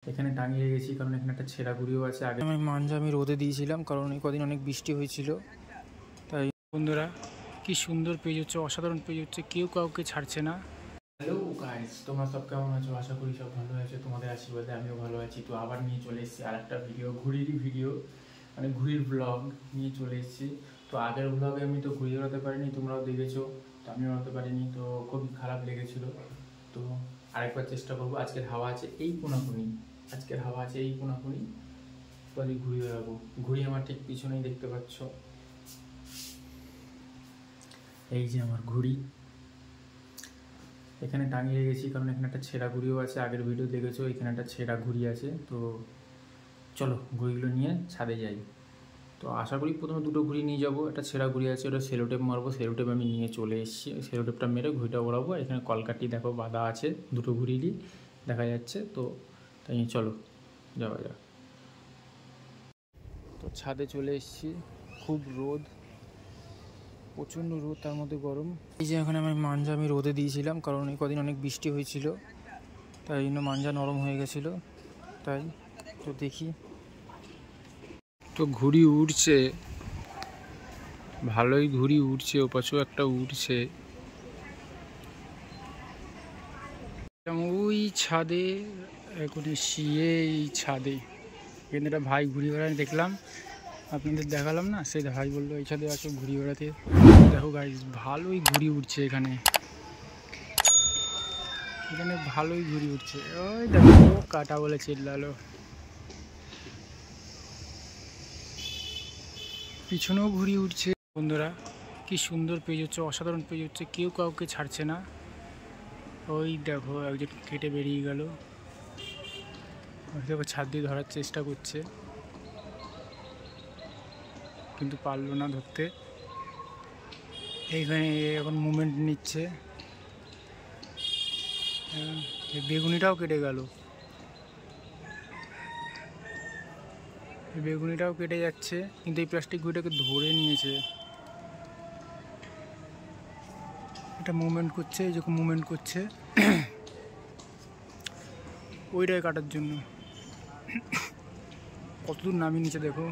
এখানে টাঙিয়ে রেখেছি কারণ এখানে একটা ছেঁড়া গুঁড়িও আছে। আগে মাঞ্জা আমি রোদে দিয়েছিলাম কারণ এই কদিন অনেক বৃষ্টি হয়েছিল। তাই বন্ধুরা কি সুন্দর পেজ হচ্ছে, অসাধারণ পেজ হচ্ছে, কেউ কাউকে ছাড়ছে না। হ্যালো গাইস, তোমরা সব কেমন আছো? আশা করি সব ভালো আছে, তোমাদের আশীর্বাদে আমিও ভালো আছি। তো আবার নিয়ে চলে এসেছি আর একটা ভিডিও, ঘুড়ির ভিডিও, মানে ঘুড়ির ব্লগ নিয়ে চলে এসেছি। তো আগের ব্লগে আমি তো ঘুড়ি ওড়াতে পারিনি, তোমরাও দেখেছো, তো আমি ওড়াতে পারিনি, তো খুবই খারাপ লেগেছিলো। তো আরেকবার চেষ্টা করবো। আজকের হাওয়া আছে এই কোনাকুনি, পরে ঘুড়ি ওড়াবো। ঘুড়ি আমার ঠিক পিছনেই দেখতে পাচ্ছ, এই যে আমার ঘুড়ি। এখানে টাঙিয়ে রেখেছি কারণ এখানে একটা ছেঁড়া ঘুড়িও আছে। আগের ভিডিও দেখেছো, এখানে একটা ছেঁড়া ঘুড়ি আছে। তো চলো ঘুড়িগুলো নিয়ে ছাদে যাই। তো আশা করি প্রথমে দুটো ঘুড়ি নিয়ে যাবো। একটা ছেঁড়া ঘুড়ি আছে, ওটা সেলোটেপ মারবো। সেলোটেপ আমি নিয়ে চলে এসেছি, সেলোটেপটা মেরে ঘুড়িটা ওড়াবো। এখানে কলকাটি দেখো বাঁধা আছে, দুটো ঘুড়িরই দেখা যাচ্ছে। তো তাই চলো যাওয়া যাক। তো ছাদে চলে এসেছি, খুব রোদ, প্রচণ্ড রোদ, তার মধ্যে গরম। এই যে এখানে মাঞ্জা আমি রোদে দিয়েছিলাম কারণ এই কদিন অনেক বৃষ্টি হয়েছিল, তাই জন্য মাঞ্জা নরম হয়ে গেছিলো। তাই তো দেখি, তো ঘুড়ি উড়ছে, ভালোই ঘুড়ি উড়ছে, ও পাশেও একটা উড়ছে। ওই ছাদে এখন শিয়ে, এই ছাদে এখানে একটা ভাই ঘুড়ি ওড়ায় দেখলাম, আপনাদের দেখালাম না, সেই ভাই বললো এই ছাদে আসো ঘুড়ি ওড়াতে। দেখো গাইস, ভালোই ঘুড়ি উঠছে এখানে, ভালোই ঘুড়ি উঠছে। ওই দেখো কাটা বলে চিল্লালো, পিছনেও ঘুড়ি উঠছে। বন্ধুরা কি সুন্দর পেজ হচ্ছে, অসাধারণ পেজ হচ্ছে, কেউ কাউকে ছাড়ছে না। ওই দেখো একজন কেটে বেরিয়ে গেল, দেখো ছাদ দিয়ে ধরার চেষ্টা করছে কিন্তু পারলো না ধরতে। এইখানে এখন মুভমেন্ট নিচ্ছে, এই বেগুনিটাও কেটে গেল, এই বেগুনিটাও কেটে যাচ্ছে, কিন্তু এই প্লাস্টিক ঘুড়িটাকে ধরে নিয়েছে। এটা মুভমেন্ট করছে, এই যখন মুভমেন্ট করছে ওইটাই কাটার জন্য। কতদূর নামিয়ে নিচে দেখো।